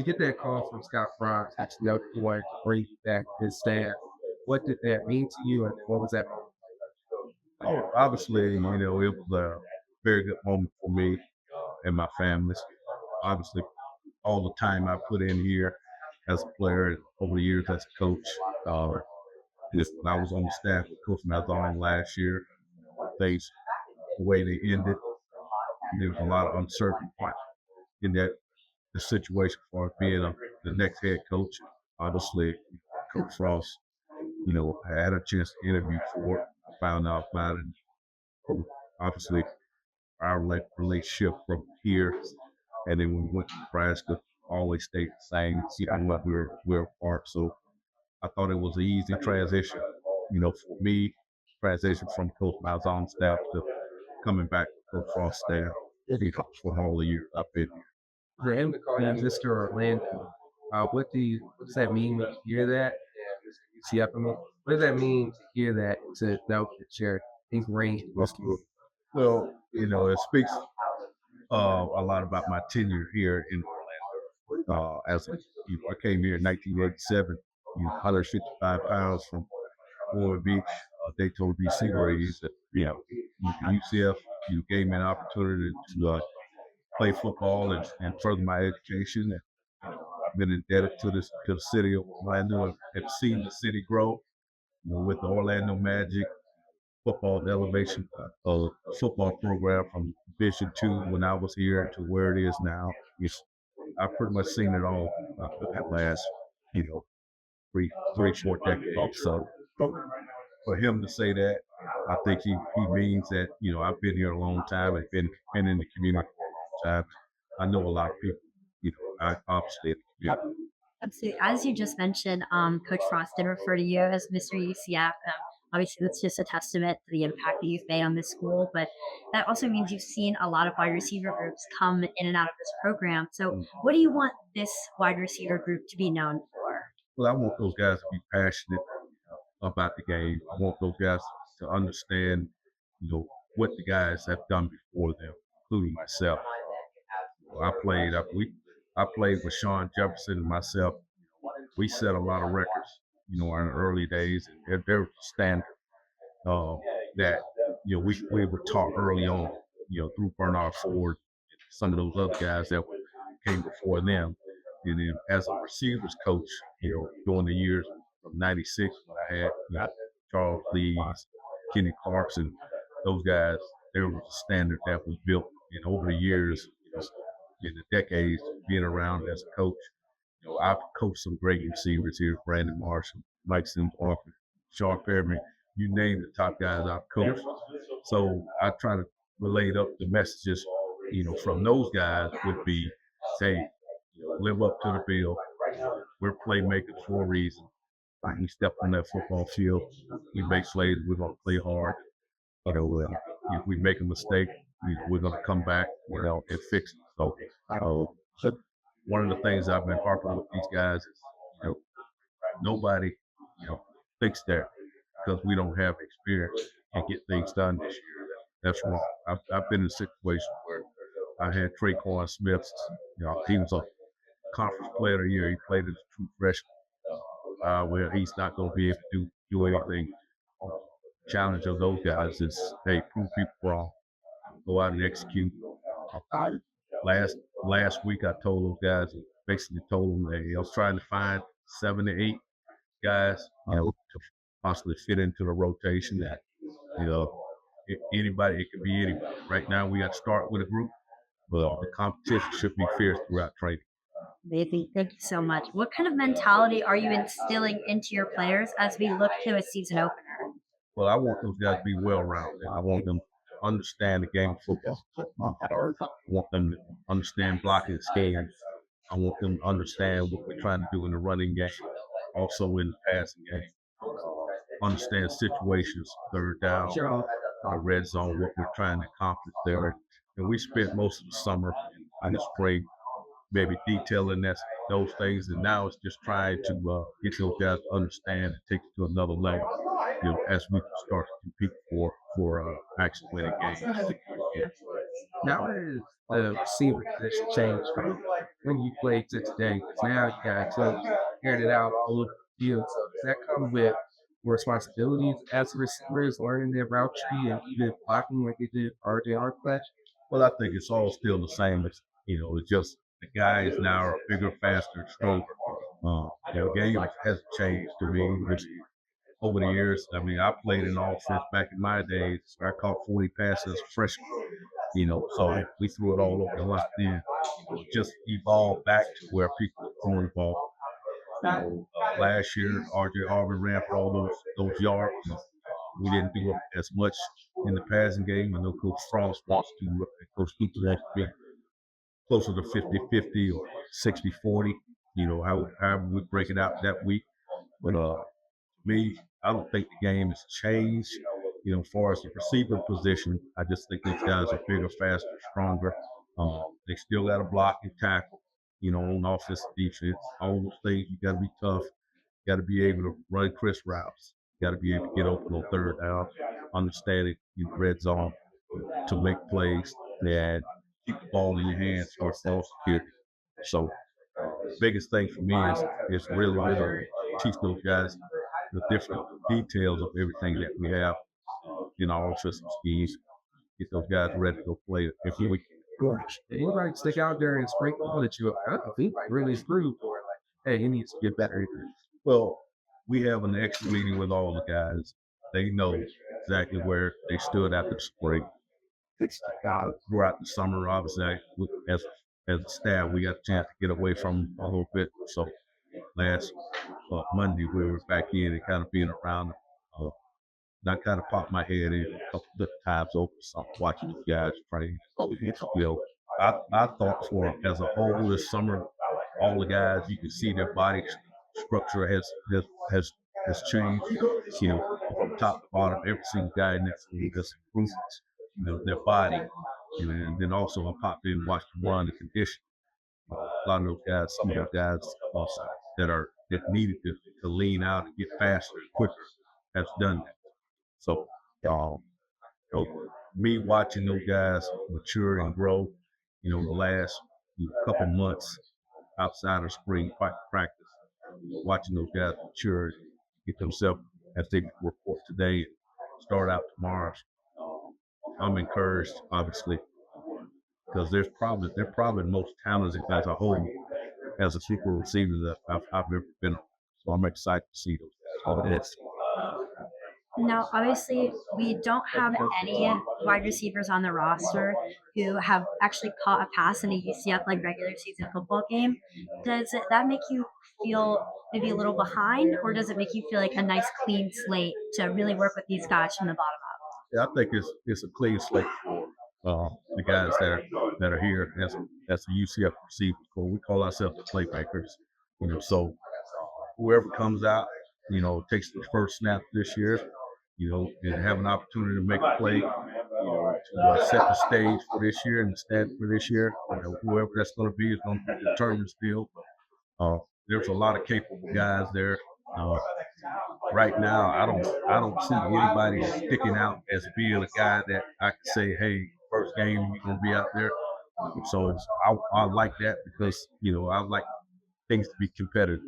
you get that call from Scott Frost, actually, know he wanted to bring you back to his staff. What did that mean to you, and what was that? Oh, obviously, it was a very good moment for me and my family. Obviously, all the time I put in here as a player and over the years as a coach. Uh, just when I was on the staff with Coach Malzahn last year, things the way they ended, there was a lot of uncertainty in the situation for being the next head coach. Obviously, Coach Frost, I had a chance to interview for it, found out about it. Obviously, our relationship from here, and then when we went to Nebraska, always stayed the same. What we're apart. So I thought it was an easy transition, for me, transition from Coach Malzahn's staff to coming back to Coach Frost's staff for all the years I've been here. For him to call you Mr. Orlando, what does that mean when you hear that? UCF, I mean, what does that mean to hear that, to know that your things range was good? Well, it speaks a lot about my tenure here in Orlando. I came here in 1987, 155 pounds from Florida Beach, Daytona Beach Seagraves. UCF, gave me an opportunity to play football and further my education. And I've been indebted to the city of Orlando and have seen the city grow. With the Orlando Magic football elevation football program from Division II when I was here to where it is now. I've pretty much seen it all that last, you know, 4 decades. So for him to say that, I think he means that, I've been here a long time and been in the community for a long time. I know a lot of people, I obviously, Absolutely. As you just mentioned, Coach Frost did refer to you as Mr. UCF. Obviously, that's just a testament to the impact that you've made on this school, but that also means you've seen a lot of wide receiver groups come in and out of this program. So, what do you want this wide receiver group to be known for? well, I want those guys to be passionate about the game. I want those guys to understand, what the guys have done before them, including myself. I played with Sean Jefferson and myself. We set a lot of records, in the early days, and there was a standard that we were taught early on, through Bernard Ford, and some of those other guys that came before them. And then as a receivers coach, during the years from '96 when I had Charles Lee, Kenny Clarkson, those guys, there was a standard that was built. And over the years, in the decades being around as a coach, I've coached some great receivers here: Brandon Marshall, Mike Sims, Sean Perriman, you name the top guys I've coached. So I try to relay up the messages, from those guys would be, say, live up to the bill. We're playmakers for a reason. We step on that football field, we make plays, we're going to play hard. If we make a mistake, we're going to come back, and fix it. One of the things I've been harping with these guys is, nobody, thinks that because we don't have experience and get things done this year. That's wrong. I've been in a situation where I had Traquan Smith. He was a conference player of the year. He played as a true freshman. Where he's not going to be able to do anything. Challenge of those guys is, hey, prove people wrong. Go out and execute. Last week, I told those guys, basically told them that I was trying to find 7 to 8 guys, to possibly fit into the rotation. That, anybody, it could be anybody. Right now, we got to start with a group, but the competition should be fierce throughout training. Amazing. Thank you so much. What kind of mentality are you instilling into your players as we look to a season opener? Well, I want those guys to be well-rounded. I want them to understand the game of football. I want them to understand blocking schemes. I want them to understand what we're trying to do in the running game, also in the passing game. Understand situations, third down, red zone, what we're trying to accomplish there. And we spent most of the summer and the spring maybe detailing those things, and now it's just trying to get those guys to understand and take it to another level, as we start to compete for actually winning games. Now is the receiver position change from when you played to today? 'Cause now you got to airing it out all over the field. So does that come with more responsibilities as receivers, learning their route tree and even blocking like they did RJ Arquette? Well, I think it's all still the same. It's, it's just the guys now are bigger, faster, stronger. The game hasn't changed to me over the years. I mean, I played in offense back in my days. I caught 40 passes as a freshman, so we threw it all over the lot then. Just evolved back to where people are throwing the ball. Last year, RJ Auburn ran for all those yards. We didn't do as much in the passing game. I know Coach Frost wants to Coach Cooper actually closer to 50-50 or 60-40, however we break it out that week. But me, I don't think the game has changed. As far as the receiver position, I just think these guys are bigger, faster, stronger. They still got to block and tackle, on offense and defense. All those things, you got to be tough. You got to be able to run crisp routes. You got to be able to get open on third down, understand it in red zone to make plays and keep the ball in your hands for self security. So, biggest thing for me is really teach those guys the different details of everything that we have in our offensive schemes. Get those guys ready to go play if we can. Gosh, anybody stick out there and spring ball that you think like really improved or like, hey, he needs to get better. Well, we have an extra meeting with all the guys. They know exactly where they stood after the spring. Throughout the summer, obviously, as a staff, we got a chance to get away from a little bit. So last Monday, we were back in and kind of being around. I kind of popped my head in a couple of times over watching the guys train. I thought for as a whole this summer, all the guys you can see their body structure has changed. From top to bottom, every single guy in that field has improved, their body. And then also I popped in and watched them run the condition. A lot of those guys, some of those guys also that needed to lean out and get faster and quicker has done that. So, me watching those guys mature and grow, the last couple months outside of spring practice, watching those guys mature, get themselves as they report today, and start out tomorrow. I'm encouraged, obviously, because they're probably the most talented as a whole, as a super receiver that I've ever been. So I'm excited to see those guys. All it is. Now, obviously, we don't have any wide receivers on the roster who have actually caught a pass in a UCF like regular season football game. That make you feel maybe a little behind, or does it make you feel like a nice clean slate to really work with these guys from the bottom up? Yeah, I think it's a clean slate for the guys that are here as a UCF receiver. We call ourselves the playmakers. So whoever comes out, takes the first snap this year, and have an opportunity to make a play, to set the stage for this year and the stat for this year. Whoever that's going to be is going to determine still. There's a lot of capable guys there. Right now, I don't see anybody sticking out as being a guy that I can say, hey, first game you're going to be out there. So I like that because I like things to be competitive.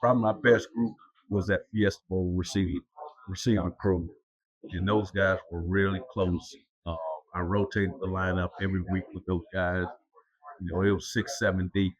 Probably my best group was that Fiesta Bowl receiving crew, and those guys were really close. I rotated the lineup every week with those guys. It was 6, 7 deep,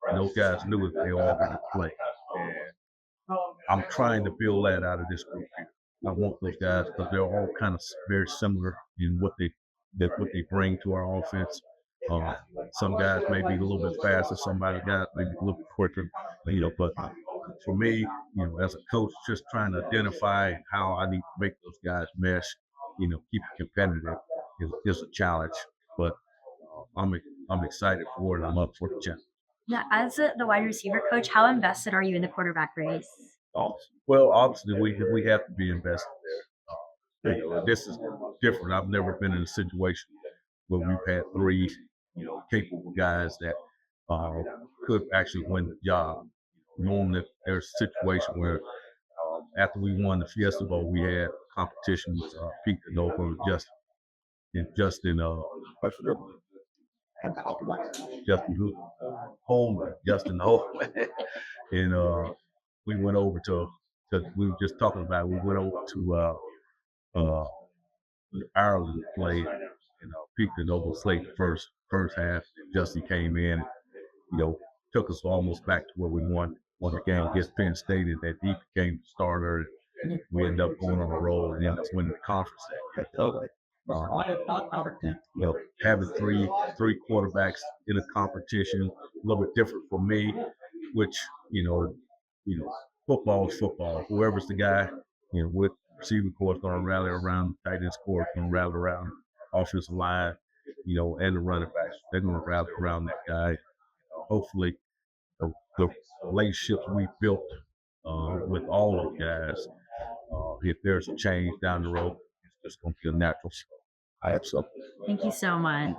and those guys knew that they all going to play. And I'm trying to build that out of this group here. I want those guys because they're all kind of very similar in what they bring to our offense. Some guys may be a little bit faster, some guys may be a little bit quicker, but for me, as a coach, just trying to identify how I need to make those guys mesh, keep it competitive is a challenge. But I'm excited for it. I'm up for the challenge. Now, as the wide receiver coach, how invested are you in the quarterback race? Well, obviously we have to be invested there. This is different. I've never been in a situation where we've had 3, capable guys that could actually win the job. Normally, there's a situation where after we won the Fiesta Bowl, we had competition with Pete Canova and Justin. and Justin who Holman, Justin Holman, and we went over to we were just talking about it. We went over to uh, Ireland to play, and peaked in Nova Slate the first half. Justin came in, took us almost back to where we won the game against Penn State, and that he became the starter. We ended up going on a roll and ended up winning the conference that year. Having three quarterbacks in a competition, a little bit different for me, which football is football. Whoever's the guy, with receiving course going to rally around, tight end course going to rally around, offensive line, and the running backs, they're going to rally around that guy. Hopefully, the relationships we built with all the guys, if there's a change down the road, it's just going to be a natural. I have something. Thank you so much.